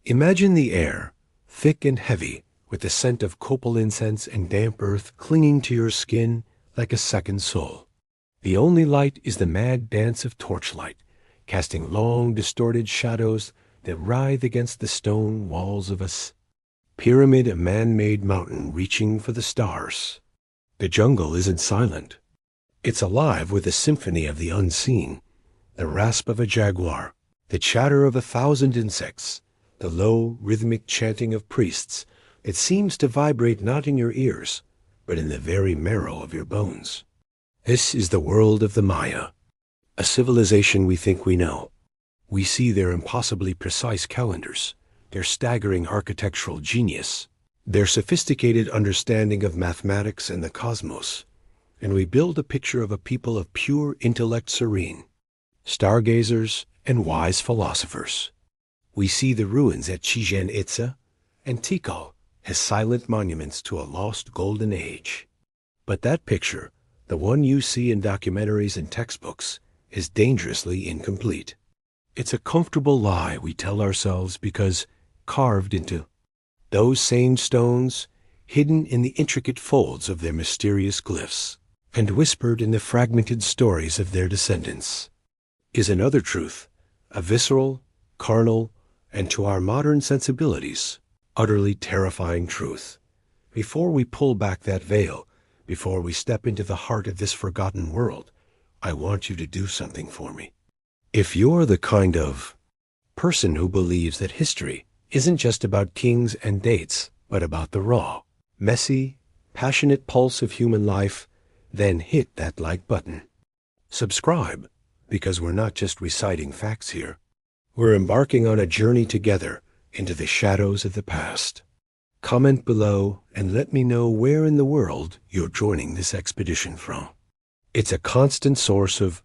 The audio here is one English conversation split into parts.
Imagine the air, thick and heavy, with the scent of copal incense and damp earth clinging to your skin like a second soul. The only light is the mad dance of torchlight, casting long, distorted shadows that writhe against the stone walls of pyramid, a man-made mountain reaching for the stars. The jungle isn't silent. It's alive with the symphony of the unseen, the rasp of a jaguar, the chatter of 1,000 insects, the low, rhythmic chanting of priests. It seems to vibrate not in your ears, but in the very marrow of your bones. This is the world of the Maya, a civilization we think we know. We see their impossibly precise calendars, their staggering architectural genius, their sophisticated understanding of mathematics and the cosmos, and we build a picture of a people of pure intellect serene, stargazers and wise philosophers. We see the ruins at Chichen Itza and Tikal as silent monuments to a lost golden age. But that picture, the one you see in documentaries and textbooks, is dangerously incomplete. It's a comfortable lie we tell ourselves because carved into those same stones, hidden in the intricate folds of their mysterious glyphs, and whispered in the fragmented stories of their descendants, is another truth, a visceral, carnal, and to our modern sensibilities, utterly terrifying truth. Before we pull back that veil, before we step into the heart of this forgotten world, I want you to do something for me. If you're the kind of person who believes that history isn't just about kings and dates, but about the raw, messy, passionate pulse of human life, then hit that like button. Subscribe, because we're not just reciting facts here. We're embarking on a journey together into the shadows of the past. Comment below and let me know where in the world you're joining this expedition from. It's a constant source of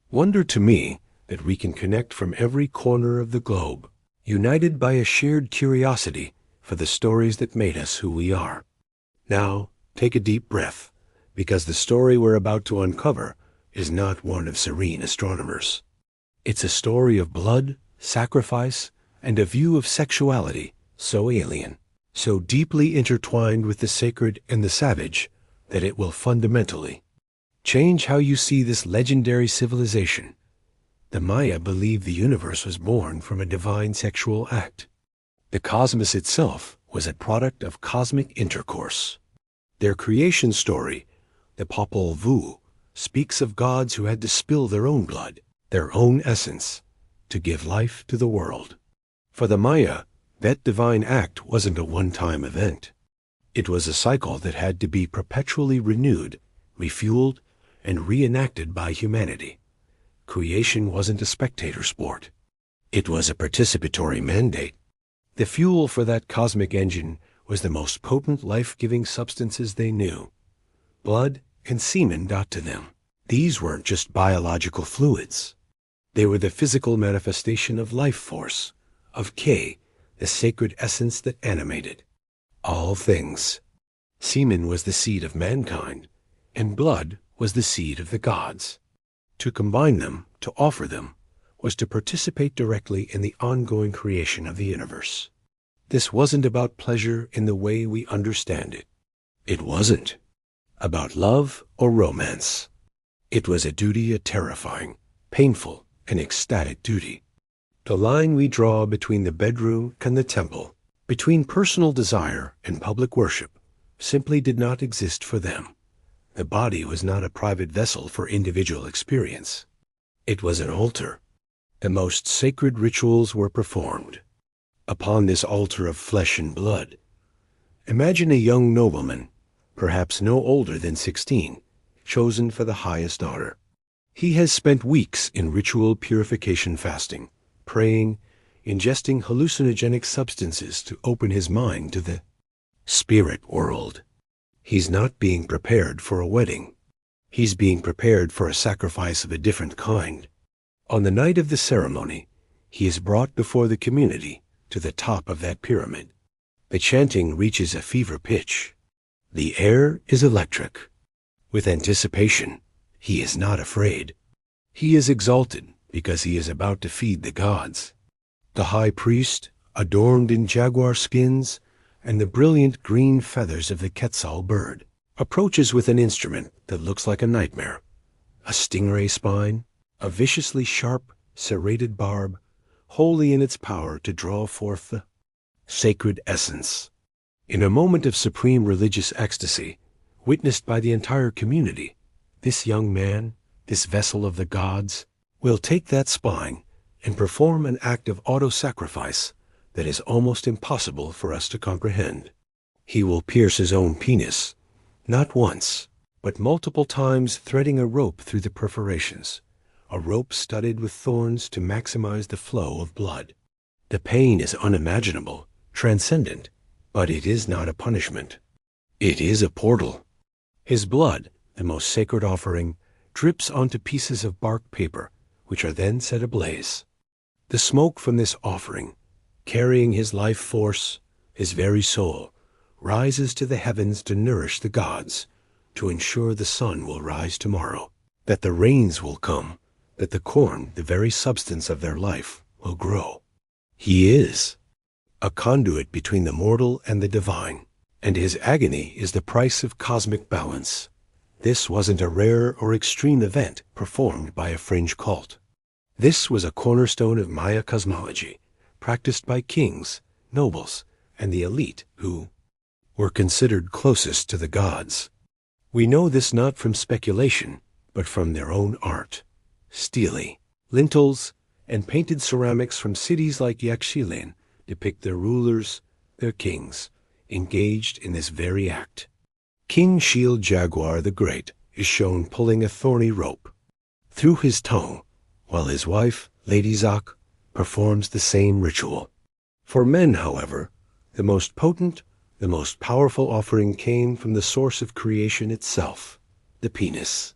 wonder to me that we can connect from every corner of the globe, united by a shared curiosity for the stories that made us who we are. Now, take a deep breath, because the story we're about to uncover is not one of serene astronomers. It's a story of blood, sacrifice, and a view of sexuality so alien, so deeply intertwined with the sacred and the savage, that it will fundamentally change how you see this legendary civilization. The Maya believed the universe was born from a divine sexual act. The cosmos itself was a product of cosmic intercourse. Their creation story, the Popol Vuh, speaks of gods who had to spill their own blood, their own essence, to give life to the world. For the Maya, that divine act wasn't a one-time event. It was a cycle that had to be perpetually renewed, refueled, and reenacted by humanity. Creation wasn't a spectator sport. It was a participatory mandate. The fuel for that cosmic engine was the most potent life-giving substances they knew. Blood and semen got to them. These weren't just biological fluids. They were the physical manifestation of life force, of K, the sacred essence that animated all things. Semen was the seed of mankind, and blood was the seed of the gods. To combine them, to offer them, was to participate directly in the ongoing creation of the universe. This wasn't about pleasure in the way we understand it. It wasn't about love or romance. It was a duty, a terrifying, painful, and ecstatic duty. The line we draw between the bedroom and the temple, between personal desire and public worship, simply did not exist for them. The body was not a private vessel for individual experience. It was an altar. The most sacred rituals were performed upon this altar of flesh and blood. Imagine a young nobleman, perhaps no older than 16, chosen for the highest honor. He has spent weeks in ritual purification fasting, praying, ingesting hallucinogenic substances to open his mind to the spirit world. He's not being prepared for a wedding. He's being prepared for a sacrifice of a different kind. On the night of the ceremony, he is brought before the community to the top of that pyramid. The chanting reaches a fever pitch. The air is electric. With anticipation, he is not afraid. He is exalted because he is about to feed the gods. The high priest, adorned in jaguar skins and the brilliant green feathers of the quetzal bird, approaches with an instrument that looks like a nightmare, a stingray spine, a viciously sharp, serrated barb, wholly in its power to draw forth the sacred essence. In a moment of supreme religious ecstasy, witnessed by the entire community, this young man, this vessel of the gods, will take that spine and perform an act of auto-sacrifice that is almost impossible for us to comprehend. He will pierce his own penis, not once, but multiple times, threading a rope through the perforations, a rope studded with thorns to maximize the flow of blood. The pain is unimaginable, transcendent, but it is not a punishment. It is a portal. His blood, the most sacred offering, drips onto pieces of bark paper, which are then set ablaze. The smoke from this offering, carrying his life force, his very soul, rises to the heavens to nourish the gods, to ensure the sun will rise tomorrow, that the rains will come, that the corn, the very substance of their life, will grow. He is a conduit between the mortal and the divine, and his agony is the price of cosmic balance. This wasn't a rare or extreme event performed by a fringe cult. This was a cornerstone of Maya cosmology, practiced by kings, nobles, and the elite who were considered closest to the gods. We know this not from speculation, but from their own art. Stele, lintels, and painted ceramics from cities like Yaxchilan depict their rulers, their kings, engaged in this very act. King Shield Jaguar the Great is shown pulling a thorny rope through his tongue, while his wife, Lady Zak, performs the same ritual. For men, however, the most potent, the most powerful offering came from the source of creation itself, the penis.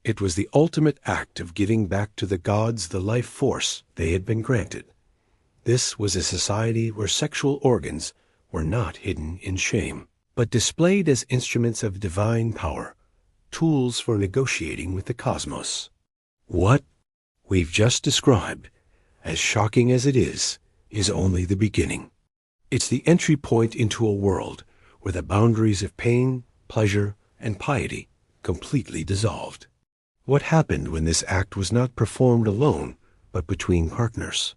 It was the ultimate act of giving back to the gods the life force they had been granted. This was a society where sexual organs were not hidden in shame, but displayed as instruments of divine power, tools for negotiating with the cosmos. What we've just described, as shocking as it is only the beginning. It's the entry point into a world where the boundaries of pain, pleasure, and piety completely dissolved. What happened when this act was not performed alone, but between partners?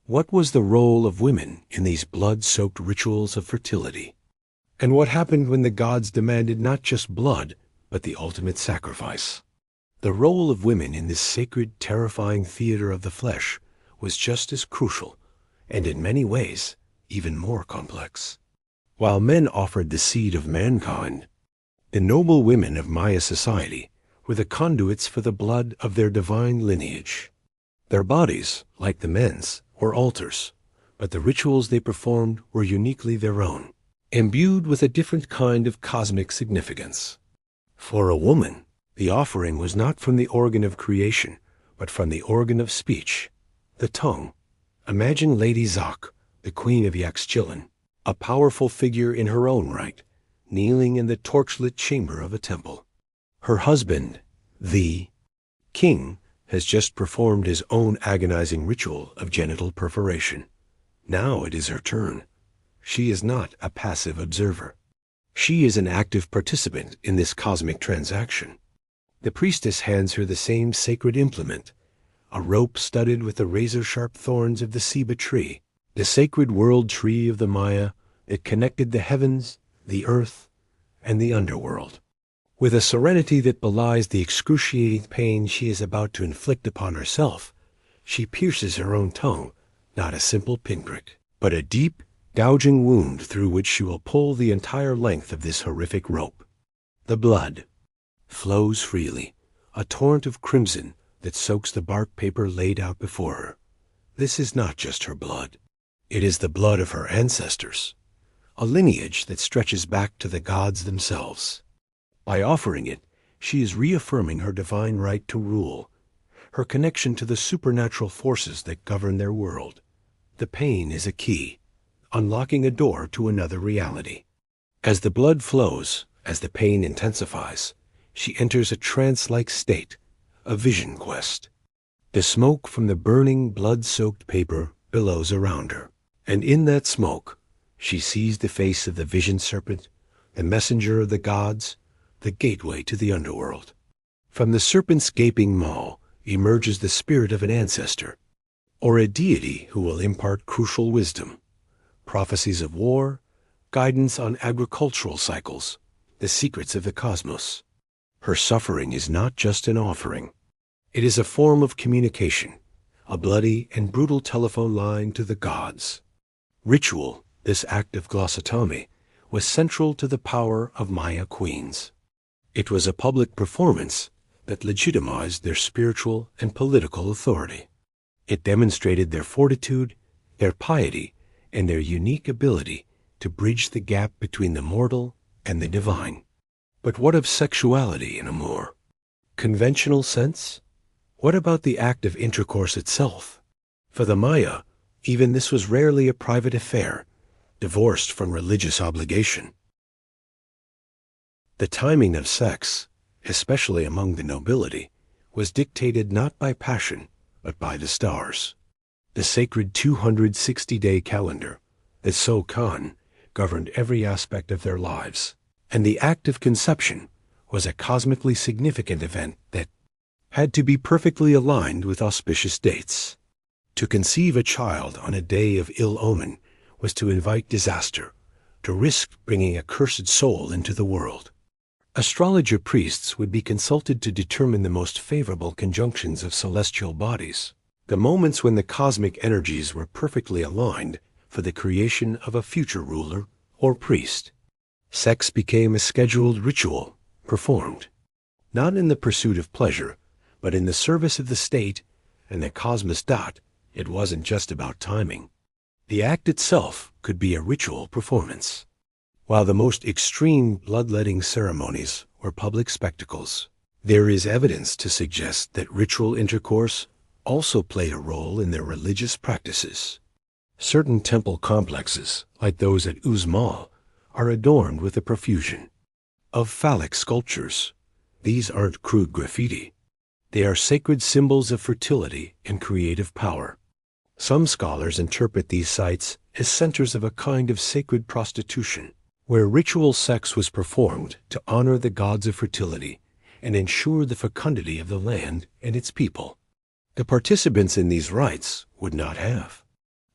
What was the role of women in these blood-soaked rituals of fertility? And what happened when the gods demanded not just blood, but the ultimate sacrifice? The role of women in this sacred, terrifying theater of the flesh was just as crucial, and in many ways, even more complex. While men offered the seed of mankind, the noble women of Maya society were the conduits for the blood of their divine lineage. Their bodies, like the men's, were altars, but the rituals they performed were uniquely their own, imbued with a different kind of cosmic significance. For a woman, the offering was not from the organ of creation, but from the organ of speech, the tongue. Imagine Lady Zak, the queen of Yaxchilan, a powerful figure in her own right, kneeling in the torchlit chamber of a temple. Her husband, the king, has just performed his own agonizing ritual of genital perforation. Now it is her turn. She is not a passive observer. She is an active participant in this cosmic transaction. The priestess hands her the same sacred implement, a rope studded with the razor-sharp thorns of the ceiba tree, the sacred world tree of the Maya that connected the heavens, the earth, and the underworld. With a serenity that belies the excruciating pain she is about to inflict upon herself, she pierces her own tongue, not a simple pinprick, but a deep, gouging wound through which she will pull the entire length of this horrific rope. The blood flows freely, a torrent of crimson that soaks the bark paper laid out before her. This is not just her blood. It is the blood of her ancestors, a lineage that stretches back to the gods themselves. By offering it, she is reaffirming her divine right to rule, her connection to the supernatural forces that govern their world. The pain is a key, unlocking a door to another reality. As the blood flows, as the pain intensifies, she enters a trance-like state, a vision quest. The smoke from the burning, blood-soaked paper billows around her, And in that smoke, she sees the face of the vision serpent, the messenger of the gods, the gateway to the underworld. From the serpent's gaping maw emerges the spirit of an ancestor, or a deity who will impart crucial wisdom, prophecies of war, guidance on agricultural cycles, the secrets of the cosmos. Her suffering is not just an offering. It is a form of communication, a bloody and brutal telephone line to the gods. Ritual, this act of glossotomy, was central to the power of Maya queens. It was a public performance that legitimized their spiritual and political authority. It demonstrated their fortitude, their piety, and their unique ability to bridge the gap between the mortal and the divine. But what of sexuality in a more conventional sense? What about the act of intercourse itself? For the Maya, even this was rarely a private affair, divorced from religious obligation. The timing of sex, especially among the nobility, was dictated not by passion, but by the stars. The sacred 260-day calendar, the So-Kan, governed every aspect of their lives, and the act of conception was a cosmically significant event that had to be perfectly aligned with auspicious dates. To conceive a child on a day of ill omen was to invite disaster, to risk bringing a cursed soul into the world. Astrologer priests would be consulted to determine the most favorable conjunctions of celestial bodies, the moments when the cosmic energies were perfectly aligned for the creation of a future ruler or priest. Sex became a scheduled ritual, performed, not in the pursuit of pleasure, but in the service of the state and the cosmos. It wasn't just about timing. The act itself could be a ritual performance. While the most extreme bloodletting ceremonies were public spectacles, there is evidence to suggest that ritual intercourse also played a role in their religious practices. Certain temple complexes, like those at Uzmal, are adorned with a profusion of phallic sculptures. These aren't crude graffiti. They are sacred symbols of fertility and creative power. Some scholars interpret these sites as centers of a kind of sacred prostitution, where ritual sex was performed to honor the gods of fertility and ensure the fecundity of the land and its people. The participants in these rites would not have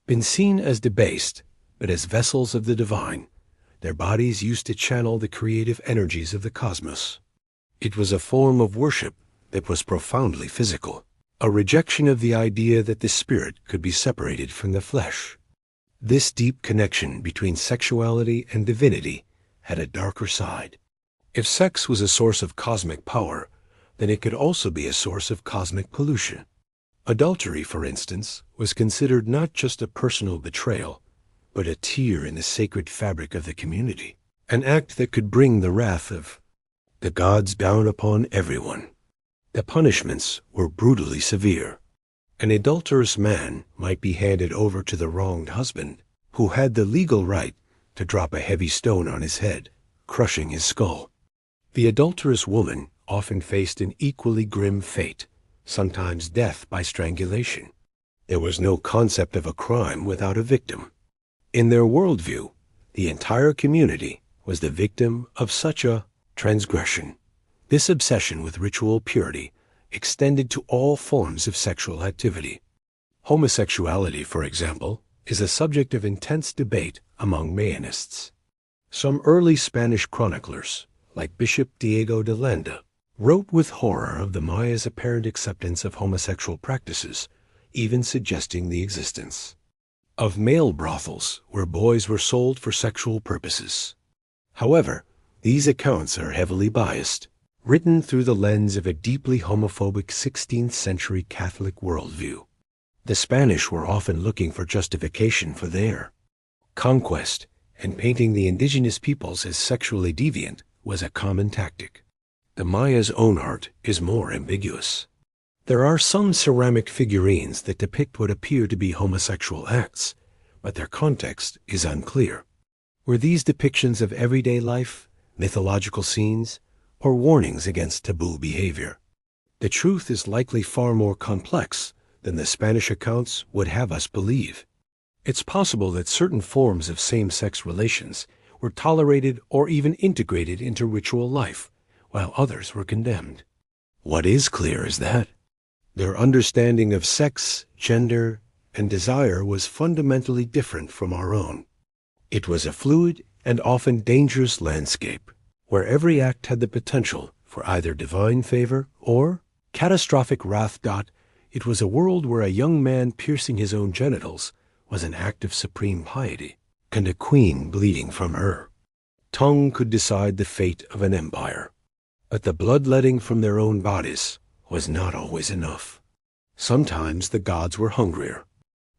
been seen as debased, but as vessels of the divine, their bodies used to channel the creative energies of the cosmos. It was a form of worship that was profoundly physical, a rejection of the idea that the spirit could be separated from the flesh. This deep connection between sexuality and divinity had a darker side. If sex was a source of cosmic power, then it could also be a source of cosmic pollution. Adultery, for instance, was considered not just a personal betrayal, but a tear in the sacred fabric of the community, an act that could bring the wrath of the gods down upon everyone. The punishments were brutally severe. An adulterous man might be handed over to the wronged husband, who had the legal right to drop a heavy stone on his head, crushing his skull. The adulterous woman often faced an equally grim fate, sometimes death by strangulation. There was no concept of a crime without a victim. In their worldview, the entire community was the victim of such a transgression. This obsession with ritual purity extended to all forms of sexual activity. Homosexuality, for example, is a subject of intense debate among Mayanists. Some early Spanish chroniclers, like Bishop Diego de Landa, wrote with horror of the Mayas' apparent acceptance of homosexual practices, even suggesting the existence of male brothels where boys were sold for sexual purposes. However, these accounts are heavily biased, written through the lens of a deeply homophobic 16th century Catholic worldview. The Spanish were often looking for justification for their conquest, and painting the indigenous peoples as sexually deviant was a common tactic. The Maya's own art is more ambiguous. There are some ceramic figurines that depict what appear to be homosexual acts, but their context is unclear. Were these depictions of everyday life, mythological scenes, or warnings against taboo behavior? The truth is likely far more complex than the Spanish accounts would have us believe. It's possible that certain forms of same-sex relations were tolerated or even integrated into ritual life, while others were condemned. What is clear is that their understanding of sex, gender, and desire was fundamentally different from our own. It was a fluid and often dangerous landscape, where every act had the potential for either divine favor or catastrophic wrath. It was a world where a young man piercing his own genitals was an act of supreme piety, and a queen bleeding from her tongue could decide the fate of an empire. But the bloodletting from their own bodies was not always enough. Sometimes the gods were hungrier.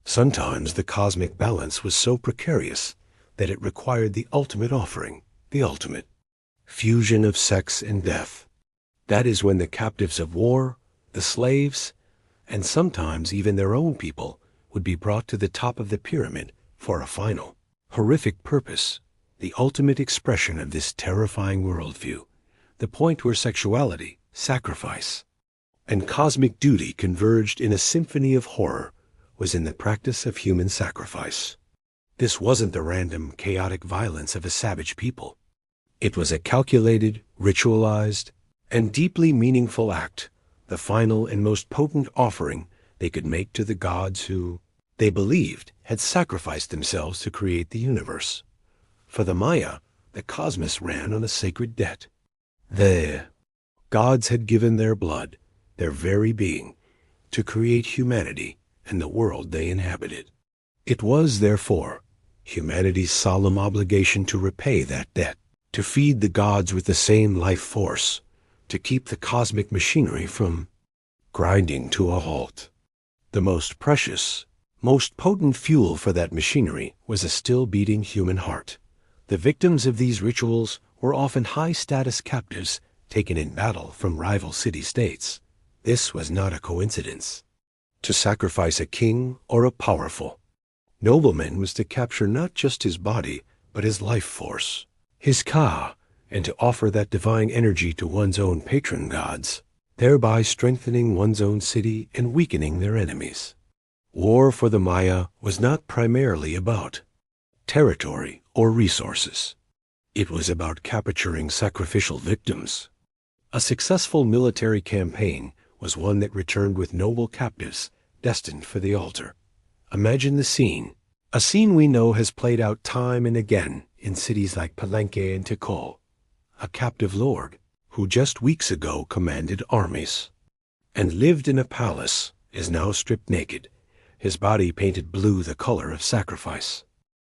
Sometimes the cosmic balance was so precarious that it required the ultimate offering, the ultimate fusion of sex and death. That is when the captives of war, the slaves, and sometimes even their own people would be brought to the top of the pyramid for a final, horrific purpose, the ultimate expression of this terrifying worldview, the point where sexuality, sacrifice, and cosmic duty converged in a symphony of horror was in the practice of human sacrifice. This wasn't the random, chaotic violence of a savage people. It was a calculated, ritualized, and deeply meaningful act, the final and most potent offering they could make to the gods who, they believed, had sacrificed themselves to create the universe. For the Maya, the cosmos ran on a sacred debt. The gods had given their blood, their very being, to create humanity and the world they inhabited. It was, therefore, humanity's solemn obligation to repay that debt, to feed the gods with the same life force, to keep the cosmic machinery from grinding to a halt. The most precious, most potent fuel for that machinery was a still-beating human heart. The victims of these rituals were often high-status captives taken in battle from rival city-states. This was not a coincidence. To sacrifice a king or a powerful nobleman was to capture not just his body, but his life force, his ka, and to offer that divine energy to one's own patron gods, thereby strengthening one's own city and weakening their enemies. War for the Maya was not primarily about territory or resources. It was about capturing sacrificial victims. A successful military campaign was one that returned with noble captives destined for the altar. Imagine the scene, a scene we know has played out time and again in cities like Palenque and Tikal. A captive lord who just weeks ago commanded armies and lived in a palace is now stripped naked, his body painted blue, the color of sacrifice.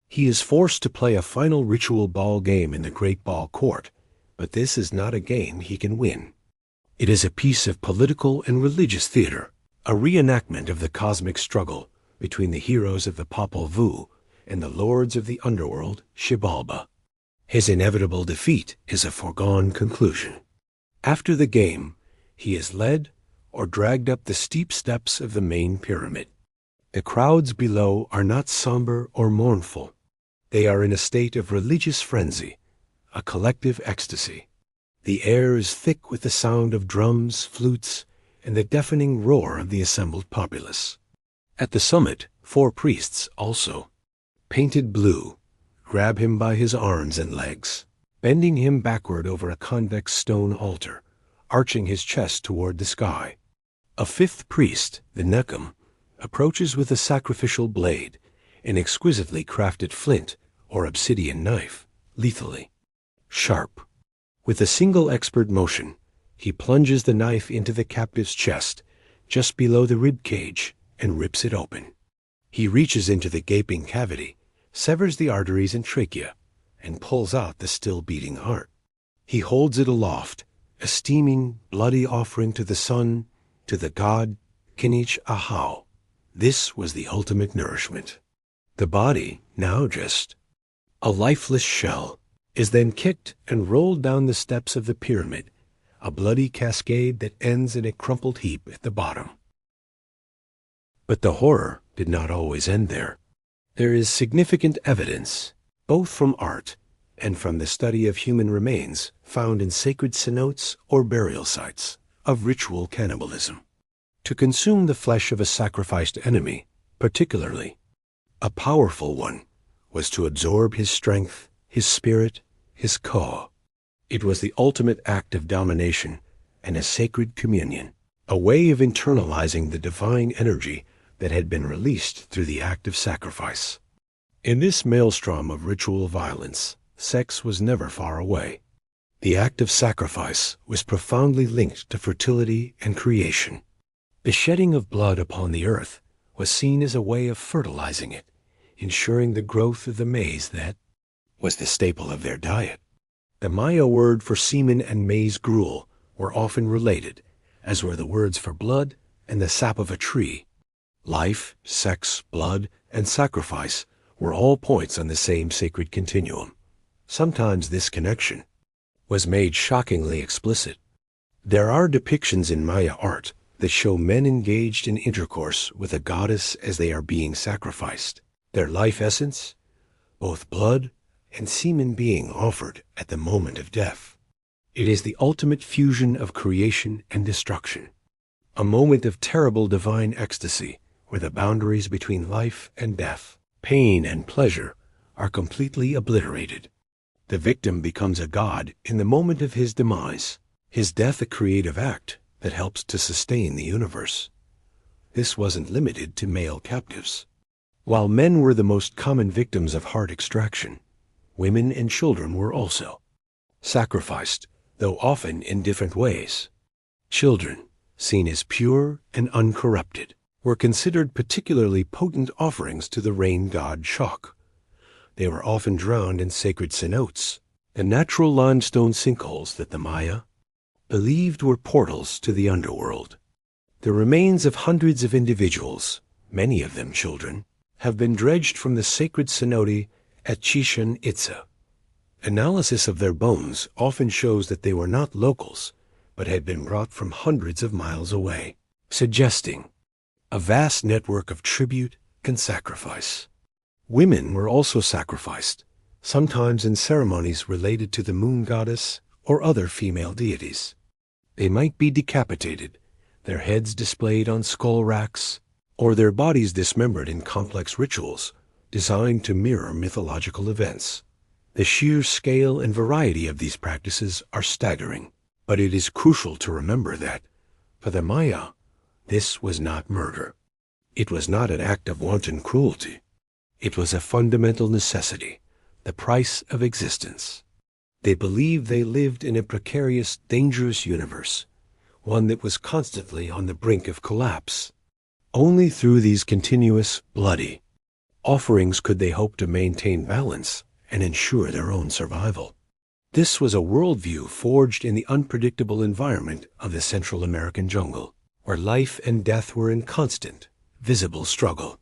He is forced to play a final ritual ball game in the great ball court, but this is not a game he can win. It is a piece of political and religious theater, a reenactment of the cosmic struggle between the heroes of the Popol Vuh and the lords of the underworld, Xibalba. His inevitable defeat is a foregone conclusion. After the game, he is led or dragged up the steep steps of the main pyramid. The crowds below are not somber or mournful. They are in a state of religious frenzy, a collective ecstasy. The air is thick with the sound of drums, flutes, and the deafening roar of the assembled populace. At the summit, 4 priests also, painted blue, grab him by his arms and legs, bending him backward over a convex stone altar, arching his chest toward the sky. A 5th priest, the Necum, approaches with a sacrificial blade, an exquisitely crafted flint or obsidian knife, lethally sharp. With a single expert motion, he plunges the knife into the captive's chest, just below the rib cage, and rips it open. He reaches into the gaping cavity, severs the arteries and trachea, and pulls out the still-beating heart. He holds it aloft, a steaming, bloody offering to the sun, to the god Kinich Ahau. This was the ultimate nourishment. The body, now just a lifeless shell, is then kicked and rolled down the steps of the pyramid, a bloody cascade that ends in a crumpled heap at the bottom. But the horror did not always end there. There is significant evidence, both from art and from the study of human remains found in sacred cenotes or burial sites, of ritual cannibalism. To consume the flesh of a sacrificed enemy, particularly A powerful one was to absorb his strength, his spirit, his ka. It was the ultimate act of domination and a sacred communion, a way of internalizing the divine energy that had been released through the act of sacrifice. In this maelstrom of ritual violence, sex was never far away. The act of sacrifice was profoundly linked to fertility and creation. The shedding of blood upon the earth was seen as a way of fertilizing it, ensuring the growth of the maize that was the staple of their diet. The Maya word for semen and maize gruel were often related, as were the words for blood and the sap of a tree. Life, sex, blood, and sacrifice were all points on the same sacred continuum. Sometimes this connection was made shockingly explicit. There are depictions in Maya art that show men engaged in intercourse with a goddess as they are being sacrificed, their life essence, both blood and semen being offered at the moment of death. It is the ultimate fusion of creation and destruction, a moment of terrible divine ecstasy where the boundaries between life and death, pain and pleasure, are completely obliterated. The victim becomes a god in the moment of his demise, his death a creative act that helps to sustain the universe. This wasn't limited to male captives. While men were the most common victims of heart extraction, women and children were also sacrificed, though often in different ways. Children, seen as pure and uncorrupted, were considered particularly potent offerings to the rain god Shak. They were often drowned in sacred cenotes, the natural limestone sinkholes that the Maya believed were portals to the underworld. The remains of hundreds of individuals, many of them children, have been dredged from the sacred cenote at Chichen Itza. Analysis of their bones often shows that they were not locals, but had been brought from hundreds of miles away, suggesting a vast network of tribute and sacrifice. Women were also sacrificed, sometimes in ceremonies related to the moon goddess or other female deities. They might be decapitated, their heads displayed on skull racks, or their bodies dismembered in complex rituals designed to mirror mythological events. The sheer scale and variety of these practices are staggering, but it is crucial to remember that, for the Maya, this was not murder. It was not an act of wanton cruelty. It was a fundamental necessity, the price of existence. They believed they lived in a precarious, dangerous universe, one that was constantly on the brink of collapse. Only through these continuous, bloody offerings could they hope to maintain balance and ensure their own survival. This was a worldview forged in the unpredictable environment of the Central American jungle, where life and death were in constant, visible struggle.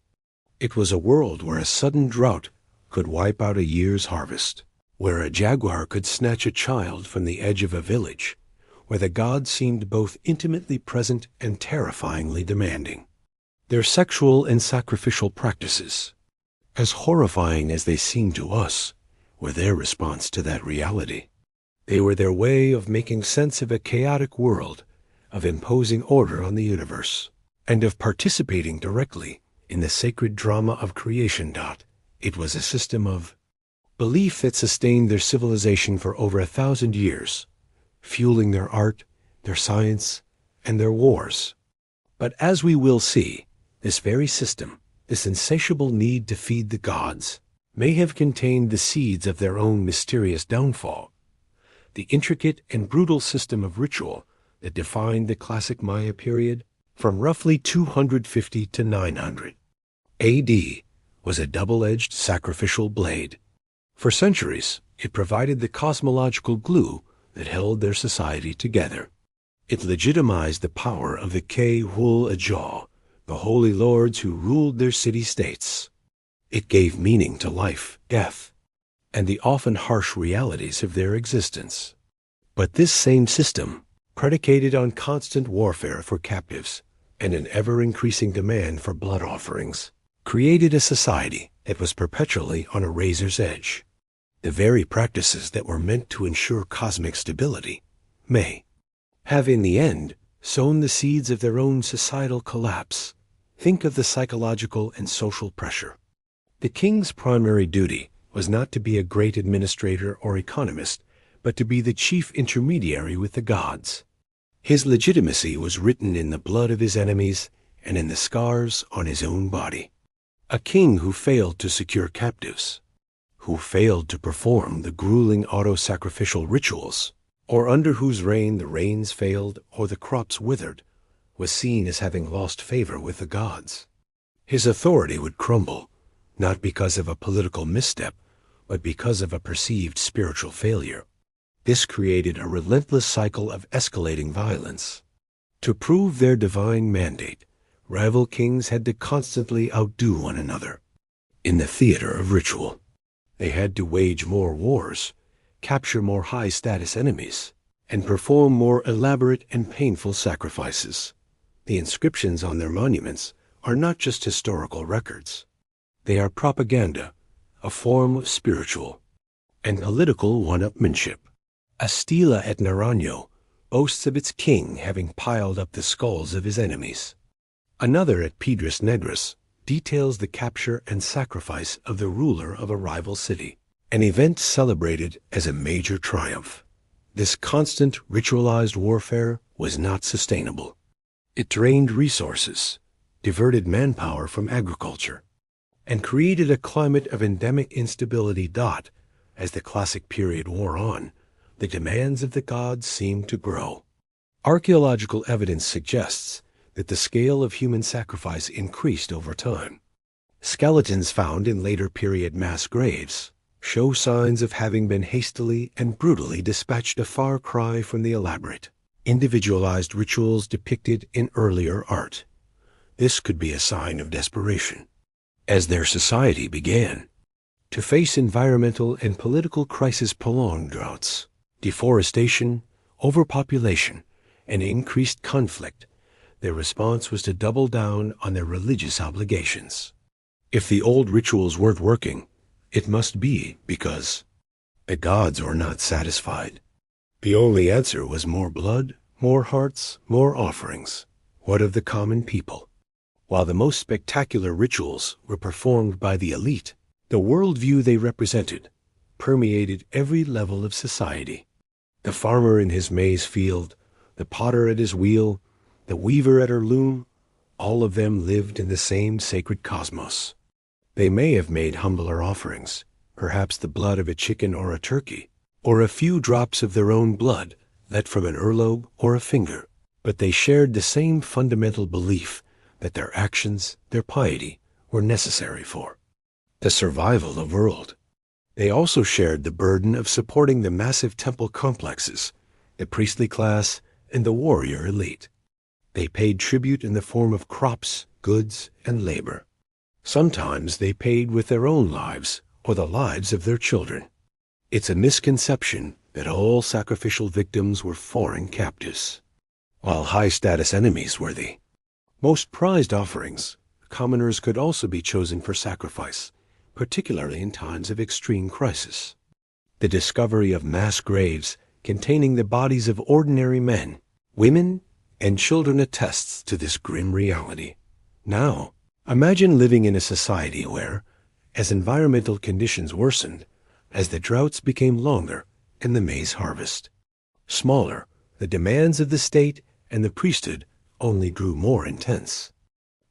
It was a world where a sudden drought could wipe out a year's harvest, where a jaguar could snatch a child from the edge of a village, where the gods seemed both intimately present and terrifyingly demanding. Their sexual and sacrificial practices, as horrifying as they seemed to us, were their response to that reality. They were their way of making sense of a chaotic world, of imposing order on the universe, and of participating directly in the sacred drama of creation. It was a system of belief that sustained their civilization for over 1,000 years, fueling their art, their science, and their wars. But as we will see, this very system, this insatiable need to feed the gods, may have contained the seeds of their own mysterious downfall. The intricate and brutal system of ritual that defined the classic Maya period from roughly 250 to 900 A.D. was a double-edged sacrificial blade. For centuries, it provided the cosmological glue that held their society together. It legitimized the power of the Ke-Hul-Ajah, the holy lords who ruled their city-states. It gave meaning to life, death, and the often harsh realities of their existence. But this same system, predicated on constant warfare for captives and an ever-increasing demand for blood offerings, created a society that was perpetually on a razor's edge. The very practices that were meant to ensure cosmic stability may have in the end sown the seeds of their own societal collapse. Think of the psychological and social pressure. The king's primary duty was not to be a great administrator or economist, but to be the chief intermediary with the gods. His legitimacy was written in the blood of his enemies and in the scars on his own body. A king who failed to secure captives, who failed to perform the grueling auto-sacrificial rituals, or under whose reign the rains failed or the crops withered, was seen as having lost favor with the gods. His authority would crumble, not because of a political misstep, but because of a perceived spiritual failure. This created a relentless cycle of escalating violence. To prove their divine mandate, rival kings had to constantly outdo one another. In the theater of ritual, they had to wage more wars, capture more high-status enemies, and perform more elaborate and painful sacrifices. The inscriptions on their monuments are not just historical records. They are propaganda, a form of spiritual and political one-upmanship. A stela at Naranjo boasts of its king having piled up the skulls of his enemies. Another at Piedras Negras details the capture and sacrifice of the ruler of a rival city, an event celebrated as a major triumph. This constant ritualized warfare was not sustainable. It drained resources, diverted manpower from agriculture, and created a climate of endemic instability. As the classic period wore on, the demands of the gods seemed to grow. Archaeological evidence suggests that the scale of human sacrifice increased over time. Skeletons found in later period mass graves show signs of having been hastily and brutally dispatched, a far cry from the elaborate, individualized rituals depicted in earlier art. This could be a sign of desperation, as their society began to face environmental and political crisis, prolonged droughts, deforestation, overpopulation, and increased conflict. Their response was to double down on their religious obligations. If the old rituals weren't working, it must be because the gods were not satisfied. The only answer was more blood, more hearts, more offerings. What of the common people? While the most spectacular rituals were performed by the elite, the worldview they represented permeated every level of society. The farmer in his maize field, the potter at his wheel, the weaver at her loom, all of them lived in the same sacred cosmos. They may have made humbler offerings, perhaps the blood of a chicken or a turkey, or a few drops of their own blood let from an earlobe or a finger, but they shared the same fundamental belief that their actions, their piety, were necessary for the survival of the world. They also shared the burden of supporting the massive temple complexes, the priestly class, and the warrior elite. They paid tribute in the form of crops, goods, and labor. Sometimes they paid with their own lives or the lives of their children. It's a misconception that all sacrificial victims were foreign captives, while high-status enemies were the most prized offerings. Commoners could also be chosen for sacrifice, particularly in times of extreme crisis. The discovery of mass graves containing the bodies of ordinary men, women, and children attests to this grim reality. Now, imagine living in a society where, as environmental conditions worsened, as the droughts became longer and the maize harvest smaller, the demands of the state and the priesthood only grew more intense.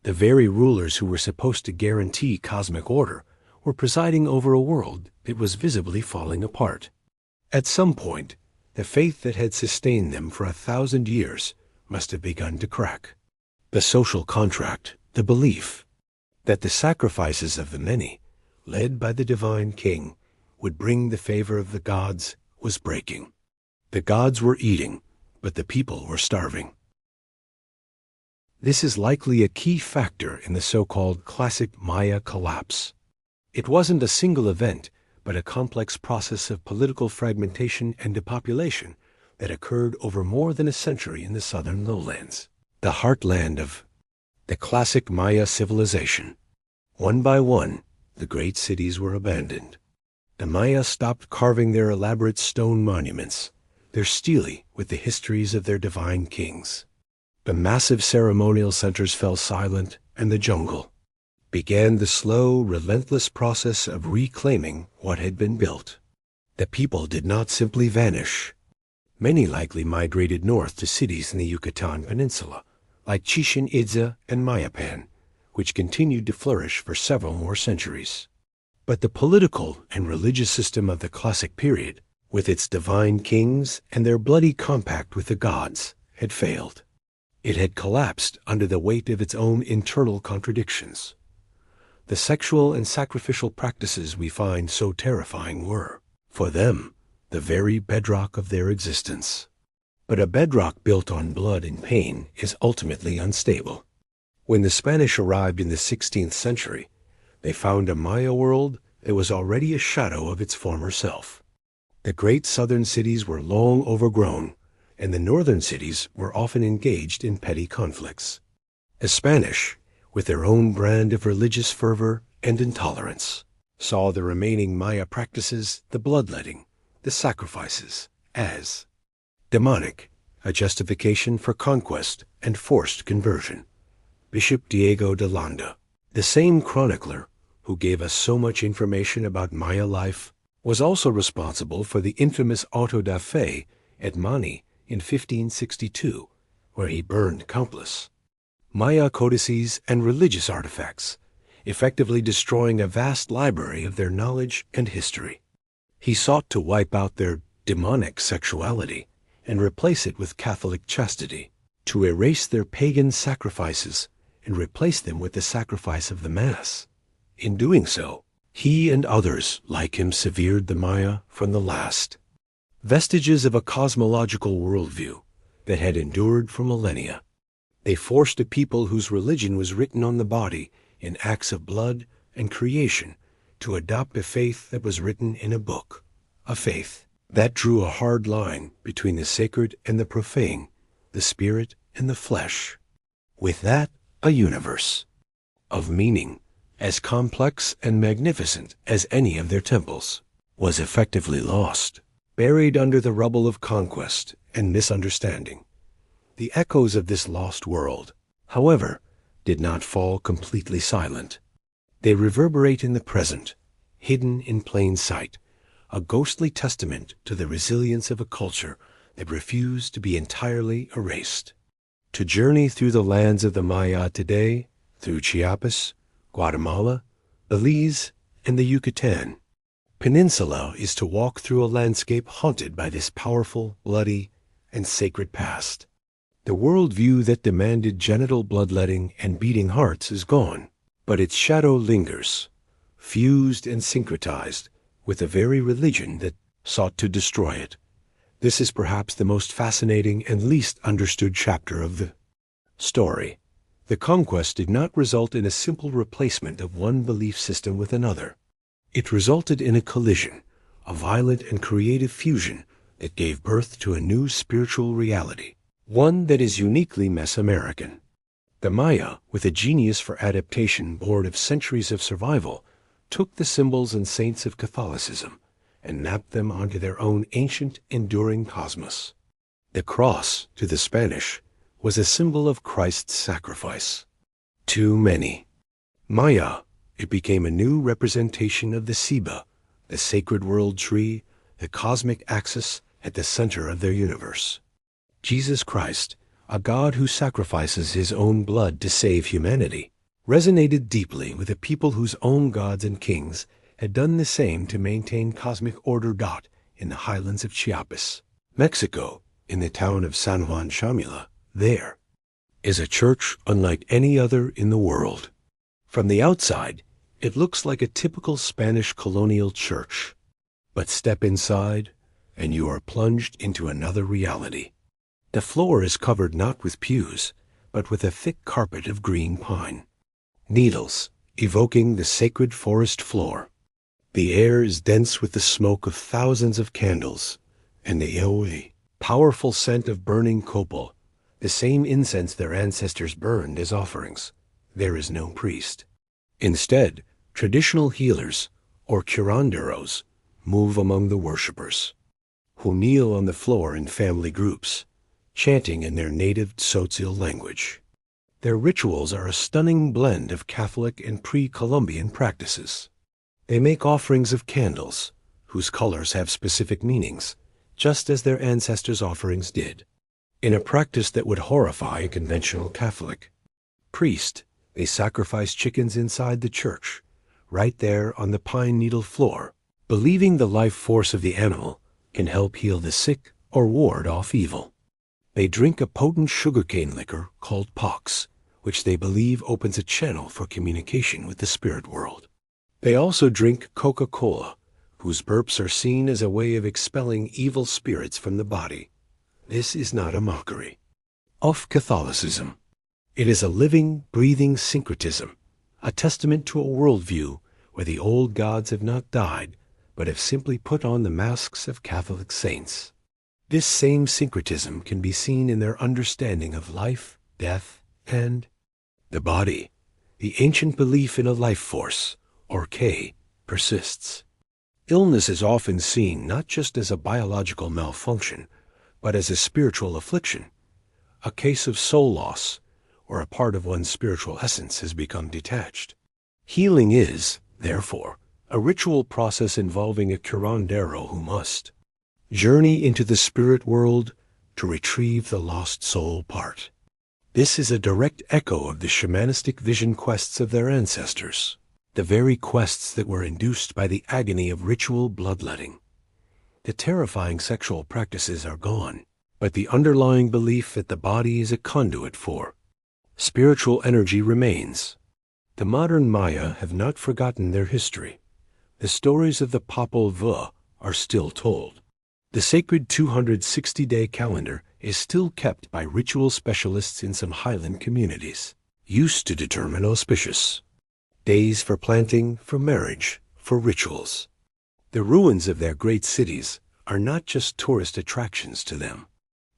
The very rulers who were supposed to guarantee cosmic order were presiding over a world that was visibly falling apart. At some point, the faith that had sustained them for 1,000 years must have begun to crack. The social contract, the belief that the sacrifices of the many, led by the divine king, would bring the favor of the gods, was breaking. The gods were eating, but the people were starving. This is likely a key factor in the so-called classic Maya collapse. It wasn't a single event, but a complex process of political fragmentation and depopulation that occurred over more than a century in the southern lowlands, the heartland of the classic Maya civilization. One by one, the great cities were abandoned. The Maya stopped carving their elaborate stone monuments, their stelae with the histories of their divine kings. The massive ceremonial centers fell silent, and the jungle began the slow, relentless process of reclaiming what had been built. The people did not simply vanish. Many likely migrated north to cities in the Yucatan Peninsula, like Chichen Itza and Mayapan, which continued to flourish for several more centuries. But the political and religious system of the classic period, with its divine kings and their bloody compact with the gods, had failed. It had collapsed under the weight of its own internal contradictions. The sexual and sacrificial practices we find so terrifying were, for them, the very bedrock of their existence. But a bedrock built on blood and pain is ultimately unstable. When the Spanish arrived in the 16th century, they found a Maya world that was already a shadow of its former self. The great southern cities were long overgrown, and the northern cities were often engaged in petty conflicts. The Spanish, with their own brand of religious fervor and intolerance, saw the remaining Maya practices, the bloodletting, the sacrifices, as demonic, a justification for conquest and forced conversion. Bishop Diego de Landa, the same chronicler who gave us so much information about Maya life, was also responsible for the infamous auto da fe at Mani in 1562, where he burned countless Maya codices and religious artifacts, effectively destroying a vast library of their knowledge and history. He sought to wipe out their demonic sexuality and replace it with Catholic chastity, to erase their pagan sacrifices and replace them with the sacrifice of the Mass. In doing so, he and others like him severed the Maya from the last. Vestiges of a cosmological worldview that had endured for millennia. They forced a people whose religion was written on the body in acts of blood and creation to adopt a faith that was written in a book, a faith that drew a hard line between the sacred and the profane, the spirit and the flesh. With that, a universe of meaning, as complex and magnificent as any of their temples, was effectively lost, buried under the rubble of conquest and misunderstanding. The echoes of this lost world, however, did not fall completely silent. They reverberate in the present, hidden in plain sight, a ghostly testament to the resilience of a culture that refused to be entirely erased. To journey through the lands of the Maya today, through Chiapas, Guatemala, Belize, and the Yucatan Peninsula, is to walk through a landscape haunted by this powerful, bloody, and sacred past. The worldview that demanded genital bloodletting and beating hearts is gone, but its shadow lingers, fused and syncretized with the very religion that sought to destroy it. This is perhaps the most fascinating and least understood chapter of the story. The conquest did not result in a simple replacement of one belief system with another. It resulted in a collision, a violent and creative fusion that gave birth to a new spiritual reality, one that is uniquely Mesoamerican. The Maya, with a genius for adaptation born of centuries of survival, took the symbols and saints of Catholicism and mapped them onto their own ancient, enduring cosmos. The cross, to the Spanish, was a symbol of Christ's sacrifice. Too many. Maya, it became a new representation of the Siba, the sacred world tree, the cosmic axis at the center of their universe. Jesus Christ, a God who sacrifices his own blood to save humanity, resonated deeply with a people whose own gods and kings had done the same to maintain cosmic order. In the highlands of Chiapas, Mexico, in the town of San Juan Chamula, there is a church unlike any other in the world. From the outside, it looks like a typical Spanish colonial church. But step inside, and you are plunged into another reality. The floor is covered not with pews, but with a thick carpet of green pine. Needles, evoking the sacred forest floor. The air is dense with the smoke of thousands of candles, and the eoi, powerful scent of burning copal, the same incense their ancestors burned as offerings. There is no priest. Instead, traditional healers, or curanderos, move among the worshippers, who kneel on the floor in family groups, chanting in their native Tzotzil language. Their rituals are a stunning blend of Catholic and pre-Columbian practices. They make offerings of candles, whose colors have specific meanings, just as their ancestors' offerings did. In a practice that would horrify a conventional Catholic priest, they sacrifice chickens inside the church, right there on the pine needle floor, believing the life force of the animal can help heal the sick or ward off evil. They drink a potent sugarcane liquor called pox, which they believe opens a channel for communication with the spirit world. They also drink Coca-Cola, whose burps are seen as a way of expelling evil spirits from the body. This is not a mockery of Catholicism. It is a living, breathing syncretism, a testament to a worldview where the old gods have not died, but have simply put on the masks of Catholic saints. This same syncretism can be seen in their understanding of life, death, and the body. The ancient belief in a life force, or K, persists. Illness is often seen not just as a biological malfunction, but as a spiritual affliction, a case of soul loss, or a part of one's spiritual essence has become detached. Healing is, therefore, a ritual process involving a curandero who must journey into the spirit world to retrieve the lost soul part. This is a direct echo of the shamanistic vision quests of their ancestors, the very quests that were induced by the agony of ritual bloodletting. The terrifying sexual practices are gone, but the underlying belief that the body is a conduit for spiritual energy remains. The modern Maya have not forgotten their history. The stories of the Popol Vuh are still told. The sacred 260-day calendar is still kept by ritual specialists in some highland communities, used to determine auspicious days for planting, for marriage, for rituals. The ruins of their great cities are not just tourist attractions to them.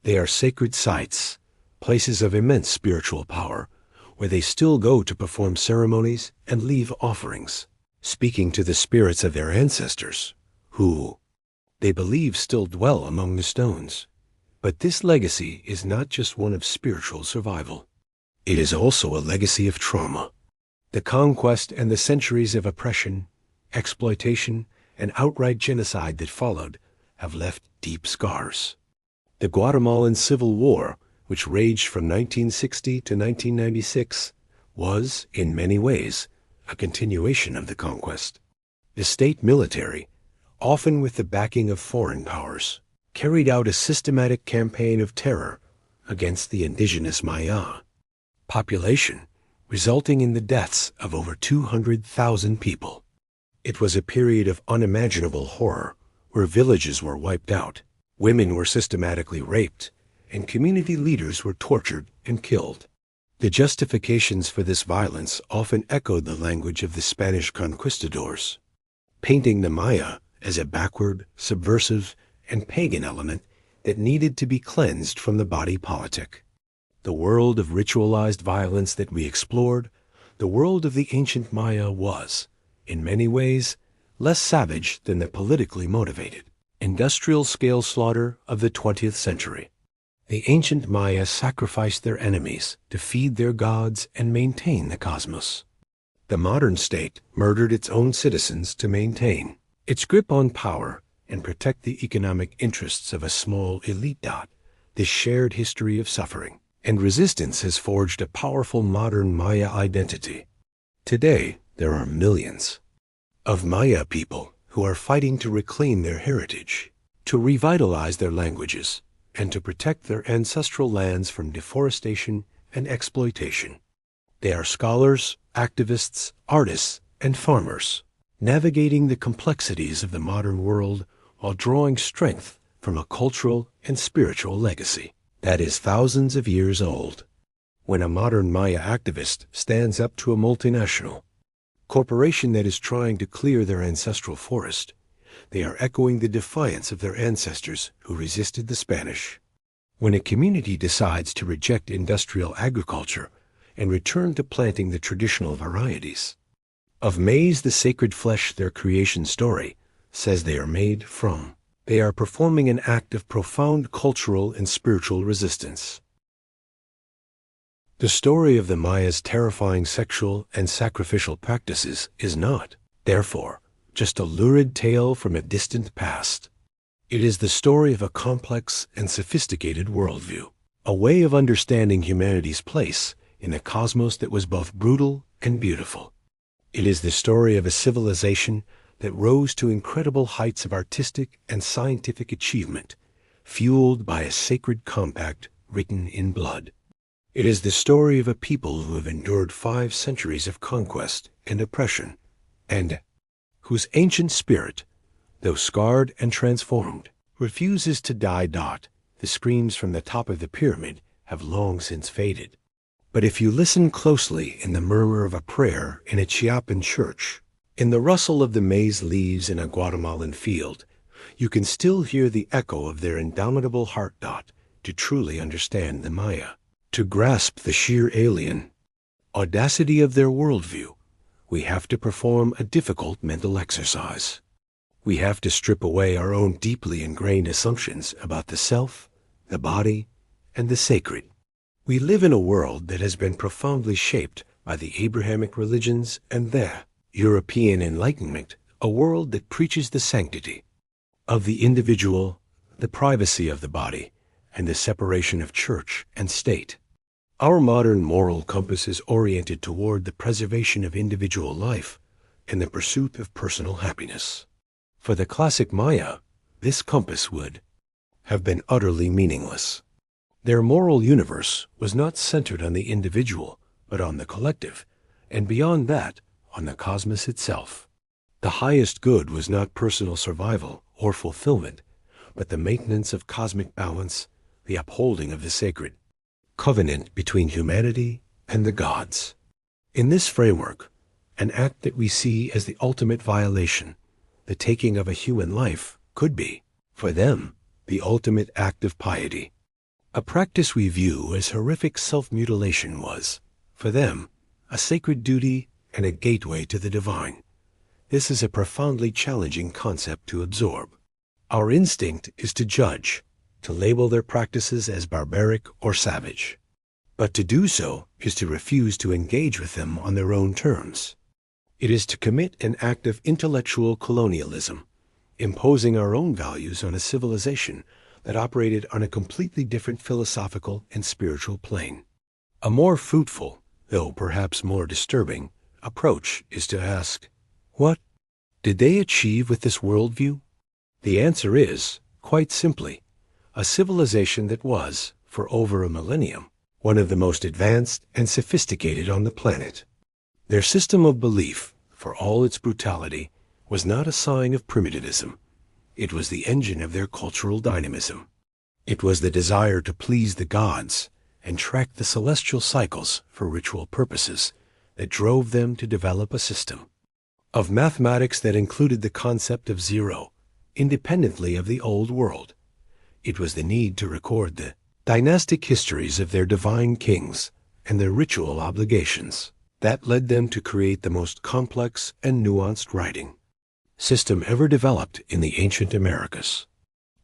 They are sacred sites, places of immense spiritual power, where they still go to perform ceremonies and leave offerings, speaking to the spirits of their ancestors, who, they believe, still dwell among the stones. But this legacy is not just one of spiritual survival. It is also a legacy of trauma. The conquest and the centuries of oppression, exploitation, and outright genocide that followed have left deep scars. The Guatemalan Civil War, which raged from 1960 to 1996, was, in many ways, a continuation of the conquest. The state military, often with the backing of foreign powers, carried out a systematic campaign of terror against the indigenous Maya population, resulting in the deaths of over 200,000 people. It was a period of unimaginable horror, where villages were wiped out, women were systematically raped, and community leaders were tortured and killed. The justifications for this violence often echoed the language of the Spanish conquistadors, painting the Maya as a backward, subversive, and pagan element that needed to be cleansed from the body politic. The world of ritualized violence that we explored, the world of the ancient Maya was, in many ways, less savage than the politically motivated, industrial-scale slaughter of the 20th century. The ancient Maya sacrificed their enemies to feed their gods and maintain the cosmos. The modern state murdered its own citizens to maintain its grip on power and protect the economic interests of a small elite dot. This shared history of suffering and resistance has forged a powerful modern Maya identity. Today, there are millions of Maya people who are fighting to reclaim their heritage, to revitalize their languages, and to protect their ancestral lands from deforestation and exploitation. They are scholars, activists, artists, and farmers, navigating the complexities of the modern world while drawing strength from a cultural and spiritual legacy that is thousands of years old. When a modern Maya activist stands up to a multinational corporation that is trying to clear their ancestral forest, they are echoing the defiance of their ancestors who resisted the Spanish. When a community decides to reject industrial agriculture and return to planting the traditional varieties of maize, the sacred flesh their creation story says they are made from, they are performing an act of profound cultural and spiritual resistance. The story of the Maya's terrifying sexual and sacrificial practices is not, therefore, just a lurid tale from a distant past. It is the story of a complex and sophisticated worldview, a way of understanding humanity's place in a cosmos that was both brutal and beautiful. It is the story of a civilization that rose to incredible heights of artistic and scientific achievement, fueled by a sacred compact written in blood. It is the story of a people who have endured 5 centuries of conquest and oppression, and whose ancient spirit, though scarred and transformed, refuses to die. The screams from the top of the pyramid have long since faded. But if you listen closely in the murmur of a prayer in a Chiapan church, in the rustle of the maize leaves in a Guatemalan field, you can still hear the echo of their indomitable heart. To truly understand the Maya, to grasp the sheer alien audacity of their worldview, we have to perform a difficult mental exercise. We have to strip away our own deeply ingrained assumptions about the self, the body, and the sacred. We live in a world that has been profoundly shaped by the Abrahamic religions and the European Enlightenment, a world that preaches the sanctity of the individual, the privacy of the body, and the separation of church and state. Our modern moral compass is oriented toward the preservation of individual life and the pursuit of personal happiness. For the classic Maya, this compass would have been utterly meaningless. Their moral universe was not centered on the individual, but on the collective, and beyond that, on the cosmos itself. The highest good was not personal survival or fulfillment, but the maintenance of cosmic balance, the upholding of the sacred covenant between humanity and the gods. In this framework, an act that we see as the ultimate violation, the taking of a human life, could be, for them, the ultimate act of piety. A practice we view as horrific self-mutilation was, for them, a sacred duty and a gateway to the divine. This is a profoundly challenging concept to absorb. Our instinct is to judge, to label their practices as barbaric or savage. But to do so is to refuse to engage with them on their own terms. It is to commit an act of intellectual colonialism, imposing our own values on a civilization that operated on a completely different philosophical and spiritual plane. A more fruitful, though perhaps more disturbing, approach is to ask, what did they achieve with this worldview? The answer is, quite simply, a civilization that was, for over a millennium, one of the most advanced and sophisticated on the planet. Their system of belief, for all its brutality, was not a sign of primitivism. It was the engine of their cultural dynamism. It was the desire to please the gods and track the celestial cycles for ritual purposes that drove them to develop a system of mathematics that included the concept of zero, independently of the old world. It was the need to record the dynastic histories of their divine kings and their ritual obligations that led them to create the most complex and nuanced writing system ever developed in the ancient Americas.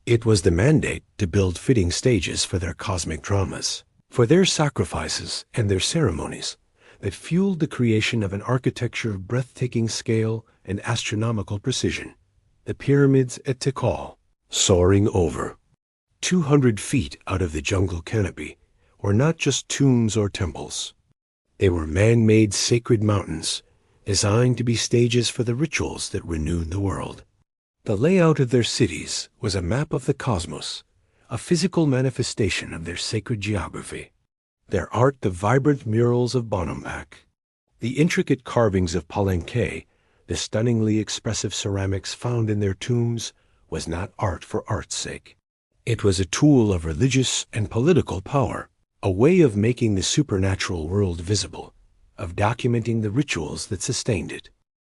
It was the mandate to build fitting stages for their cosmic dramas, for their sacrifices and their ceremonies, that fueled the creation of an architecture of breathtaking scale and astronomical precision. The pyramids at Tikal, soaring over 200 feet out of the jungle canopy, were not just tombs or temples. They were man-made sacred mountains, designed to be stages for the rituals that renewed the world. The layout of their cities was a map of the cosmos, a physical manifestation of their sacred geography. Their art, the vibrant murals of Bonampak, the intricate carvings of Palenque, the stunningly expressive ceramics found in their tombs, was not art for art's sake. It was a tool of religious and political power, a way of making the supernatural world visible, of documenting the rituals that sustained it.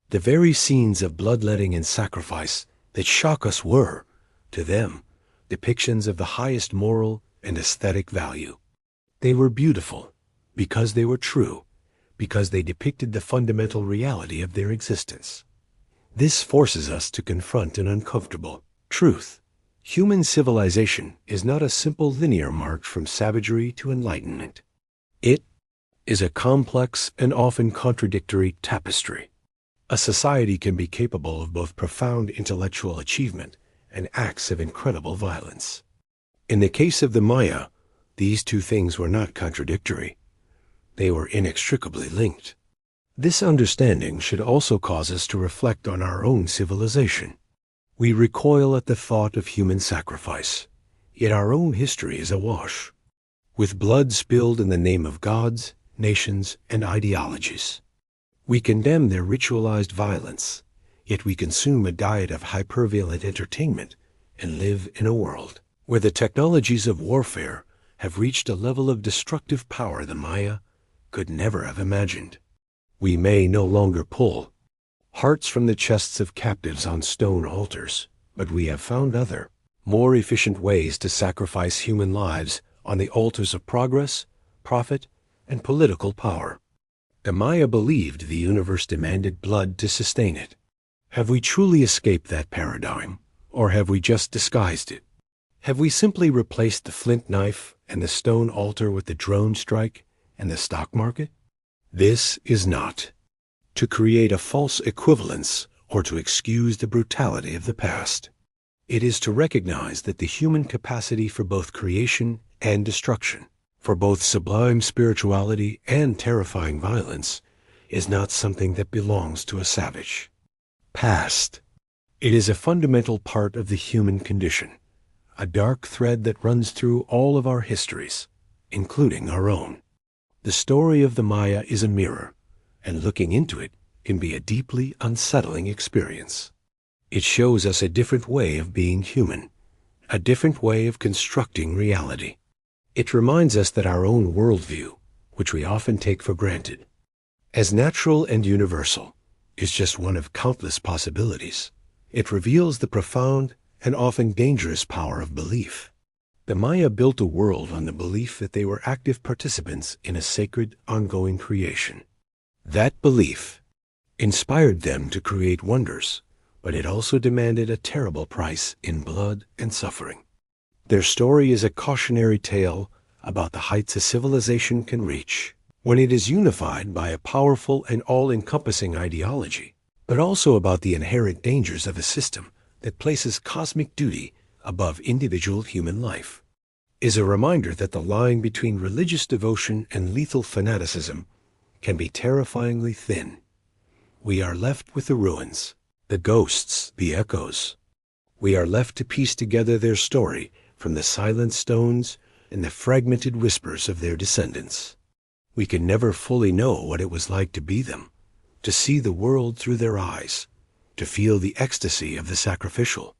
The very scenes of bloodletting and sacrifice that shock us were, to them, depictions of the highest moral and aesthetic value. They were beautiful because they were true, because they depicted the fundamental reality of their existence. This forces us to confront an uncomfortable truth. Human civilization is not a simple linear march from savagery to enlightenment. It is a complex and often contradictory tapestry. A society can be capable of both profound intellectual achievement and acts of incredible violence. In the case of the Maya, these two things were not contradictory. They were inextricably linked. This understanding should also cause us to reflect on our own civilization. We recoil at the thought of human sacrifice, yet our own history is awash with blood spilled in the name of gods, nations, and ideologies. We condemn their ritualized violence, yet we consume a diet of hyperviolent entertainment and live in a world where the technologies of warfare have reached a level of destructive power the Maya could never have imagined. We may no longer pull hearts from the chests of captives on stone altars, but we have found other, more efficient ways to sacrifice human lives on the altars of progress, profit, and political power. The Maya believed the universe demanded blood to sustain it. Have we truly escaped that paradigm, or have we just disguised it? Have we simply replaced the flint knife and the stone altar with the drone strike and the stock market? This is not to create a false equivalence or to excuse the brutality of the past. It is to recognize that the human capacity for both creation and destruction, for both sublime spirituality and terrifying violence, is not something that belongs to a savage. Past. It is a fundamental part of the human condition, a dark thread that runs through all of our histories, including our own. The story of the Maya is a mirror, and looking into it can be a deeply unsettling experience. It shows us a different way of being human, a different way of constructing reality. It reminds us that our own worldview, which we often take for granted, as natural and universal, is just one of countless possibilities. It reveals the profound and often dangerous power of belief. The Maya built a world on the belief that they were active participants in a sacred, ongoing creation. That belief inspired them to create wonders, but it also demanded a terrible price in blood and suffering. Their story is a cautionary tale about the heights a civilization can reach when it is unified by a powerful and all-encompassing ideology, but also about the inherent dangers of a system that places cosmic duty above individual human life. Is a reminder that the line between religious devotion and lethal fanaticism can be terrifyingly thin. We are left with the ruins, the ghosts, the echoes. We are left to piece together their story from the silent stones and the fragmented whispers of their descendants. We can never fully know what it was like to be them, to see the world through their eyes, to feel the ecstasy of the sacrificial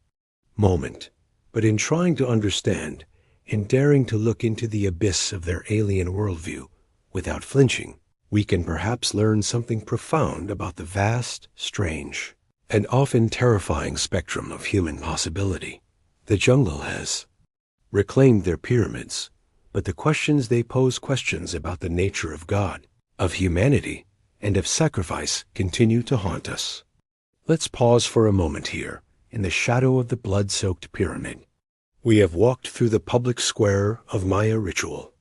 moment. But in trying to understand, in daring to look into the abyss of their alien worldview without flinching, we can perhaps learn something profound about the vast, strange, and often terrifying spectrum of human possibility. The jungle has reclaimed their pyramids, but the questions they pose, questions about the nature of God, of humanity, and of sacrifice, continue to haunt us. Let's pause for a moment here, in the shadow of the blood-soaked pyramid. We have walked through the public square of Maya ritual.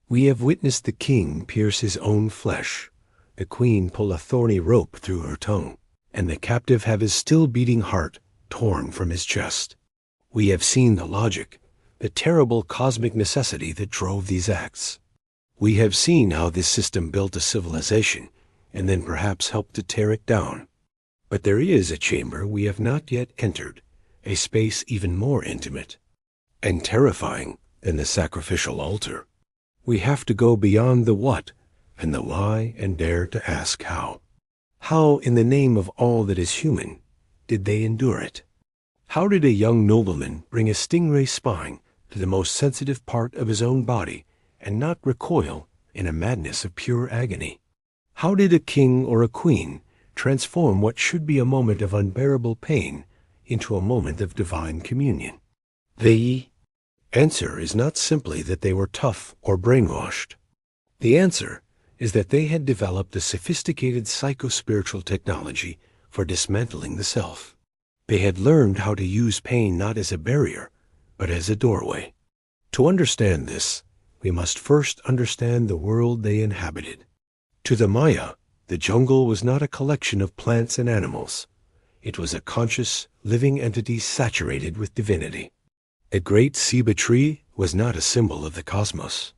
We have witnessed the king pierce his own flesh, the queen pull a thorny rope through her tongue, and the captive have his still-beating heart torn from his chest. We have seen the logic, the terrible cosmic necessity that drove these acts. We have seen how this system built a civilization and then perhaps helped to tear it down. But there is a chamber we have not yet entered, a space even more intimate and terrifying than the sacrificial altar. We have to go beyond the what and the why and dare to ask how. How, in the name of all that is human, did they endure it? How did a young nobleman bring a stingray spine to the most sensitive part of his own body and not recoil in a madness of pure agony? How did a king or a queen transform what should be a moment of unbearable pain into a moment of divine communion? The answer is not simply that they were tough or brainwashed. The answer is that they had developed a sophisticated psycho-spiritual technology for dismantling the self. They had learned how to use pain not as a barrier, but as a doorway. To understand this, we must first understand the world they inhabited. To the Maya, the jungle was not a collection of plants and animals. It was a conscious, living entity saturated with divinity. A great ceiba tree was not a symbol of the cosmos.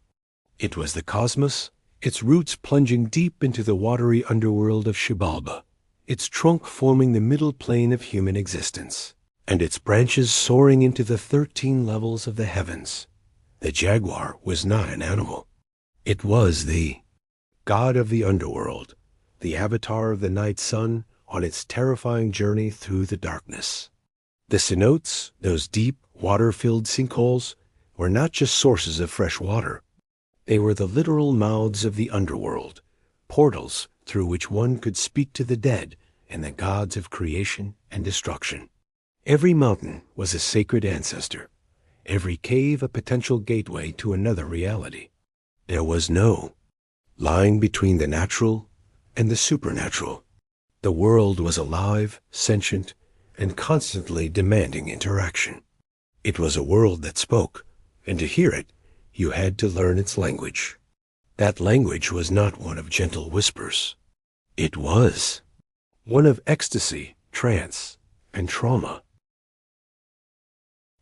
It was the cosmos, its roots plunging deep into the watery underworld of Xibalba, its trunk forming the middle plane of human existence, and its branches soaring into the 13 levels of the heavens. The jaguar was not an animal. It was the god of the underworld, the avatar of the night sun on its terrifying journey through the darkness. The cenotes, those deep, water-filled sinkholes, were not just sources of fresh water. They were the literal mouths of the underworld, portals through which one could speak to the dead and the gods of creation and destruction. Every mountain was a sacred ancestor, every cave a potential gateway to another reality. There was no line between the natural and the supernatural. The world was alive, sentient, and constantly demanding interaction. It was a world that spoke, and to hear it, you had to learn its language. That language was not one of gentle whispers. It was one of ecstasy, trance, and trauma.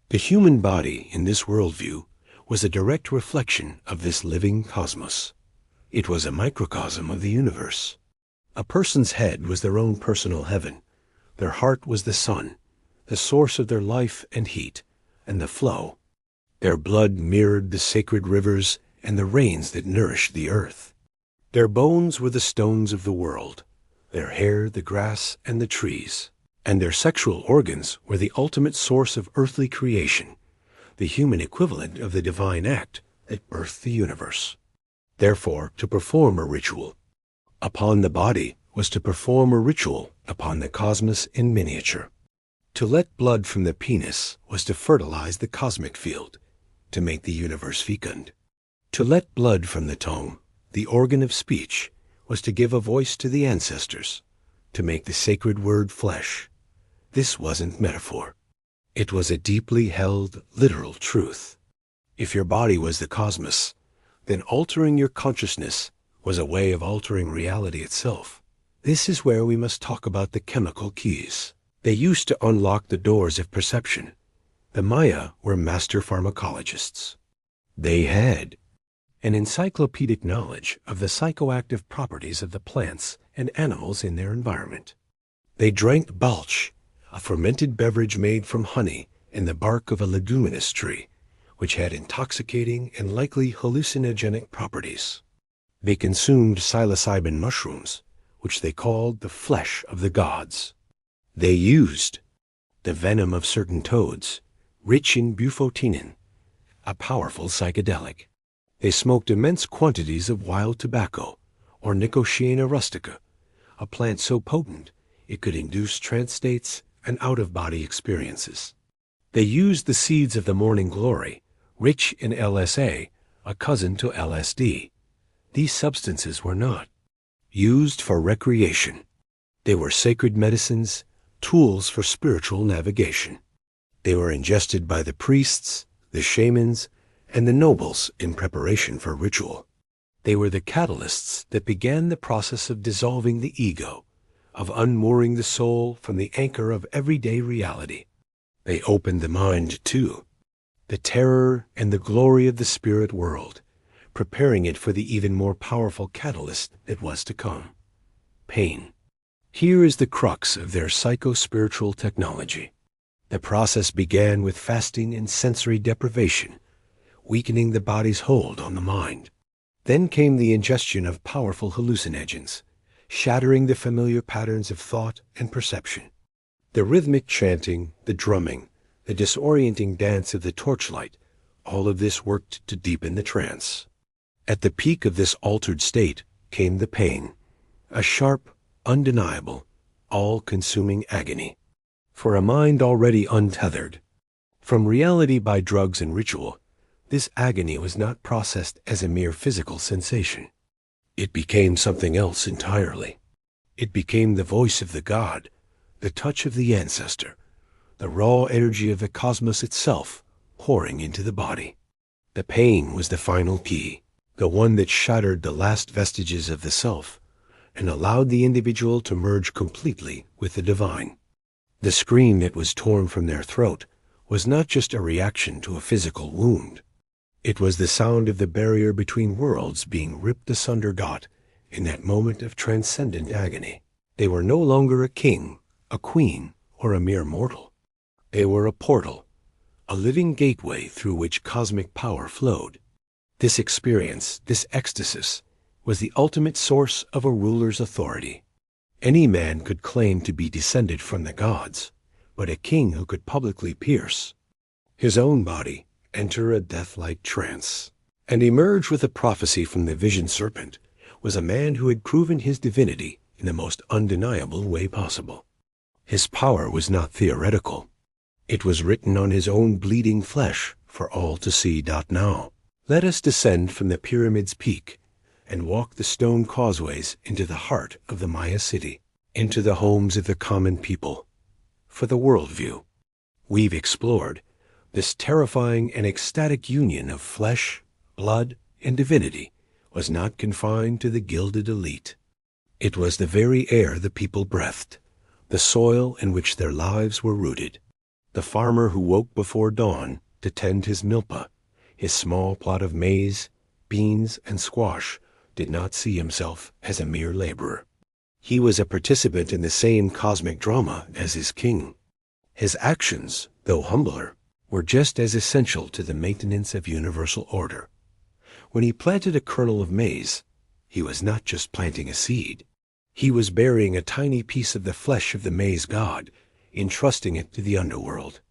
The human body in this worldview was a direct reflection of this living cosmos. It was a microcosm of the universe. A person's head was their own personal heaven. Their heart was the sun, the source of their life and heat, and the flow. Their blood mirrored the sacred rivers and the rains that nourished the earth. Their bones were the stones of the world, their hair the grass and the trees, and their sexual organs were the ultimate source of earthly creation, the human equivalent of the divine act that birthed the universe. Therefore, to perform a ritual upon the body was to perform a ritual upon the cosmos in miniature. To let blood from the penis was to fertilize the cosmic field, to make the universe fecund. To let blood from the tongue, the organ of speech, was to give a voice to the ancestors, to make the sacred word flesh. This wasn't metaphor. It was a deeply held, literal truth. If your body was the cosmos, then altering your consciousness was a way of altering reality itself. This is where we must talk about the chemical keys. They used to unlock the doors of perception. The Maya were master pharmacologists. They had an encyclopedic knowledge of the psychoactive properties of the plants and animals in their environment. They drank balch, a fermented beverage made from honey and the bark of a leguminous tree, which had intoxicating and likely hallucinogenic properties. They consumed psilocybin mushrooms, which they called the flesh of the gods. They used the venom of certain toads, rich in bufotenin, a powerful psychedelic. They smoked immense quantities of wild tobacco, or Nicotiana rustica, a plant so potent it could induce trance states and out-of-body experiences. They used the seeds of the morning glory, rich in LSA, a cousin to LSD. These substances were not used for recreation. They were sacred medicines, tools for spiritual navigation. They were ingested by the priests, the shamans, and the nobles in preparation for ritual. They were the catalysts that began the process of dissolving the ego, of unmooring the soul from the anchor of everyday reality. They opened the mind, too, the terror and the glory of the spirit world, preparing it for the even more powerful catalyst that was to come: pain. Here is the crux of their psycho-spiritual technology. The process began with fasting and sensory deprivation, weakening the body's hold on the mind. Then came the ingestion of powerful hallucinogens, shattering the familiar patterns of thought and perception. The rhythmic chanting, the drumming, the disorienting dance of the torchlight, all of this worked to deepen the trance. At the peak of this altered state came the pain, a sharp, undeniable, all-consuming agony. For a mind already untethered from reality by drugs and ritual, this agony was not processed as a mere physical sensation. It became something else entirely. It became the voice of the god, the touch of the ancestor, the raw energy of the cosmos itself pouring into the body. The pain was the final key. the one that shattered the last vestiges of the self and allowed the individual to merge completely with the divine. The scream that was torn from their throat was not just a reaction to a physical wound. It was the sound of the barrier between worlds being ripped asunder in that moment of transcendent agony. They were no longer a king, a queen, or a mere mortal. They were a portal, a living gateway through which cosmic power flowed. This experience, this ecstasy, was the ultimate source of a ruler's authority. Any man could claim to be descended from the gods, but a king who could publicly pierce his own body, enter a death-like trance, and emerge with a prophecy from the vision serpent was a man who had proven his divinity in the most undeniable way possible. His power was not theoretical. It was written on his own bleeding flesh for all to see. Now, let us descend from the pyramid's peak and walk the stone causeways into the heart of the Maya city, into the homes of the common people. For the worldview, we've explored this terrifying and ecstatic union of flesh, blood, and divinity was not confined to the gilded elite. It was the very air the people breathed, the soil in which their lives were rooted. The farmer who woke before dawn to tend his milpa, his small plot of maize, beans, and squash, did not see himself as a mere laborer. He was a participant in the same cosmic drama as his king. His actions, though humbler, were just as essential to the maintenance of universal order. When he planted a kernel of maize, he was not just planting a seed. He was burying a tiny piece of the flesh of the maize god, entrusting it to the underworld,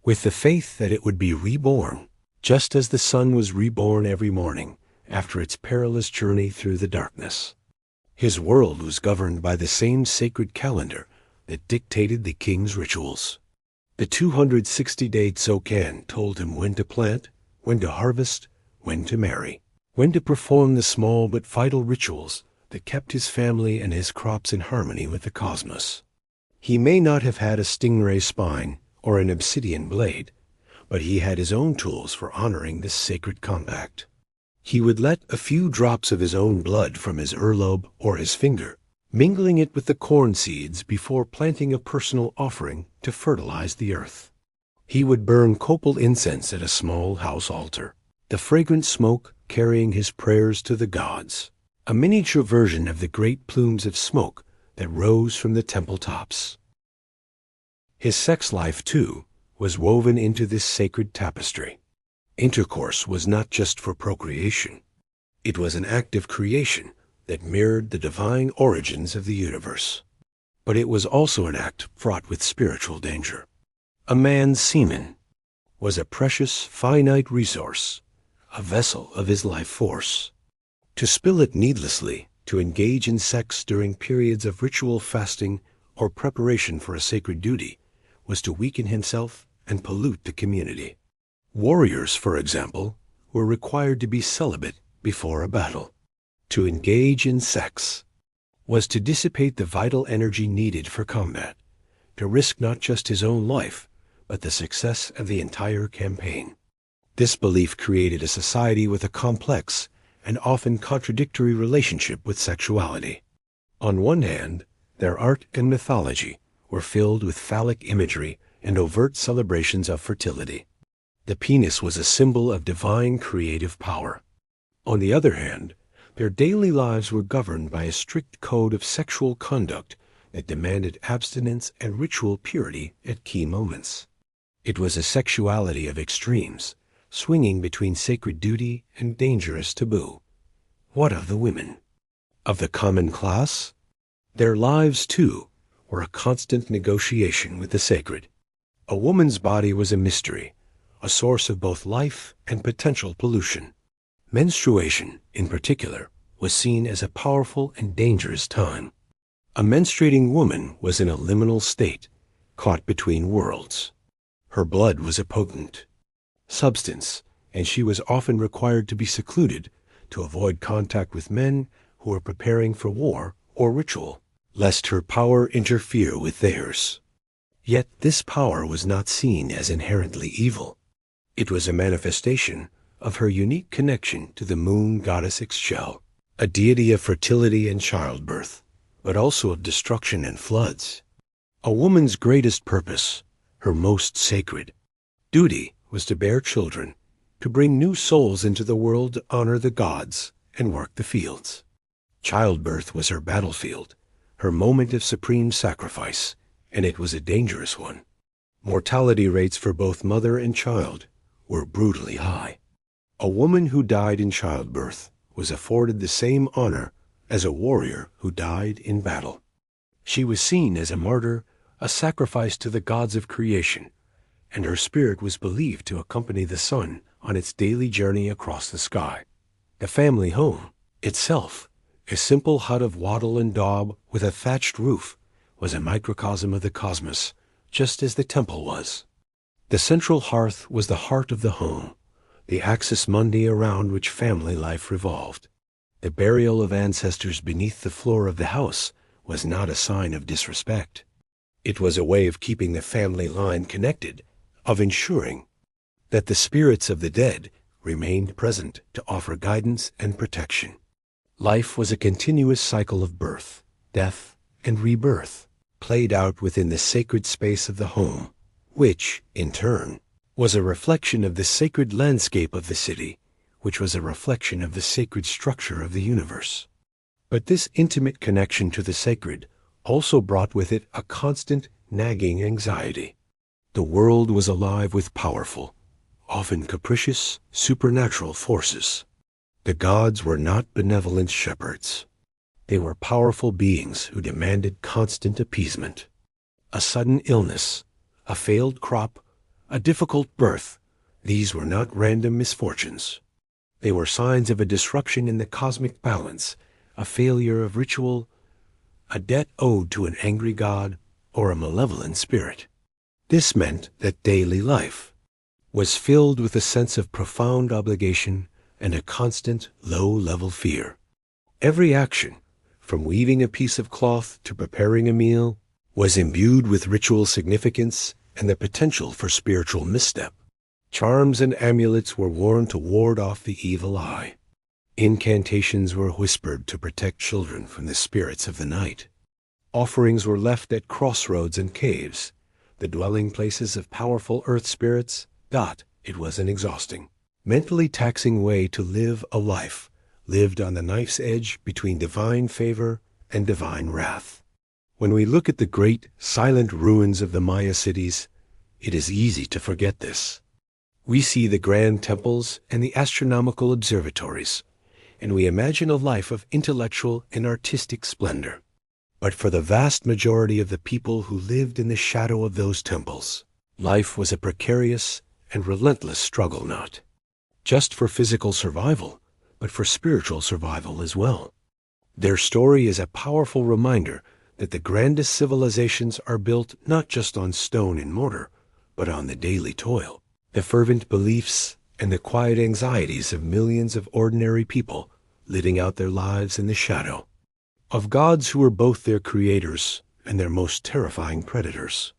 with the faith that it would be reborn, just as the sun was reborn every morning after its perilous journey through the darkness. His world was governed by the same sacred calendar that dictated the king's rituals. The 260-day Tsokan told him when to plant, when to harvest, when to marry, when to perform the small but vital rituals that kept his family and his crops in harmony with the cosmos. He may not have had a stingray spine or an obsidian blade, but he had his own tools for honoring this sacred compact. He would let a few drops of his own blood from his earlobe or his finger, mingling it with the corn seeds before planting a personal offering to fertilize the earth. He would burn copal incense at a small house altar, the fragrant smoke carrying his prayers to the gods, a miniature version of the great plumes of smoke that rose from the temple tops. His sex life, too, was woven into this sacred tapestry. Intercourse was not just for procreation. It was an act of creation that mirrored the divine origins of the universe. But it was also an act fraught with spiritual danger. A man's semen was a precious, finite resource, a vessel of his life force. To spill it needlessly, to engage in sex during periods of ritual fasting or preparation for a sacred duty, was to weaken himself and pollute the community. Warriors, for example, were required to be celibate before a battle. To engage in sex was to dissipate the vital energy needed for combat, to risk not just his own life, but the success of the entire campaign. This belief created a society with a complex and often contradictory relationship with sexuality. On one hand, their art and mythology were filled with phallic imagery and overt celebrations of fertility. The penis was a symbol of divine creative power. On the other hand, their daily lives were governed by a strict code of sexual conduct that demanded abstinence and ritual purity at key moments. It was a sexuality of extremes, swinging between sacred duty and dangerous taboo. What of the women? Of the common class? Their lives, too, were a constant negotiation with the sacred. A woman's body was a mystery, a source of both life and potential pollution. Menstruation, in particular, was seen as a powerful and dangerous time. A menstruating woman was in a liminal state, caught between worlds. Her blood was a potent substance, and she was often required to be secluded to avoid contact with men who were preparing for war or ritual, lest her power interfere with theirs. Yet this power was not seen as inherently evil. It was a manifestation of her unique connection to the moon goddess Ixchel, a deity of fertility and childbirth, but also of destruction and floods. A woman's greatest purpose, her most sacred duty, was to bear children, to bring new souls into the world to honor the gods and work the fields. Childbirth was her battlefield, her moment of supreme sacrifice, and it was a dangerous one. Mortality rates for both mother and child were brutally high. A woman who died in childbirth was afforded the same honor as a warrior who died in battle. She was seen as a martyr, a sacrifice to the gods of creation, and her spirit was believed to accompany the sun on its daily journey across the sky. The family home itself, a simple hut of wattle and daub with a thatched roof, was a microcosm of the cosmos, just as the temple was. The central hearth was the heart of the home, the axis mundi around which family life revolved. The burial of ancestors beneath the floor of the house was not a sign of disrespect. It was a way of keeping the family line connected, of ensuring that the spirits of the dead remained present to offer guidance and protection. Life was a continuous cycle of birth, death, and rebirth, played out within the sacred space of the home, which, in turn, was a reflection of the sacred landscape of the city, which was a reflection of the sacred structure of the universe. But this intimate connection to the sacred also brought with it a constant, nagging anxiety. The world was alive with powerful, often capricious, supernatural forces. The gods were not benevolent shepherds. They were powerful beings who demanded constant appeasement. A sudden illness, a failed crop, a difficult birth, these were not random misfortunes. They were signs of a disruption in the cosmic balance, a failure of ritual, a debt owed to an angry god or a malevolent spirit. This meant that daily life was filled with a sense of profound obligation and a constant low-level fear. Every action, from weaving a piece of cloth to preparing a meal, was imbued with ritual significance and the potential for spiritual misstep. Charms and amulets were worn to ward off the evil eye. Incantations were whispered to protect children from the spirits of the night. Offerings were left at crossroads and caves, the dwelling places of powerful earth spirits. It was an exhausting, mentally taxing way to live a life lived on the knife's edge between divine favor and divine wrath. When we look at the great, silent ruins of the Maya cities, it is easy to forget this. We see the grand temples and the astronomical observatories, and we imagine a life of intellectual and artistic splendor. But for the vast majority of the people who lived in the shadow of those temples, life was a precarious and relentless struggle, not just for physical survival, but for spiritual survival as well. Their story is a powerful reminder that the grandest civilizations are built not just on stone and mortar, but on the daily toil, the fervent beliefs, and the quiet anxieties of millions of ordinary people living out their lives in the shadow of gods who were both their creators and their most terrifying predators.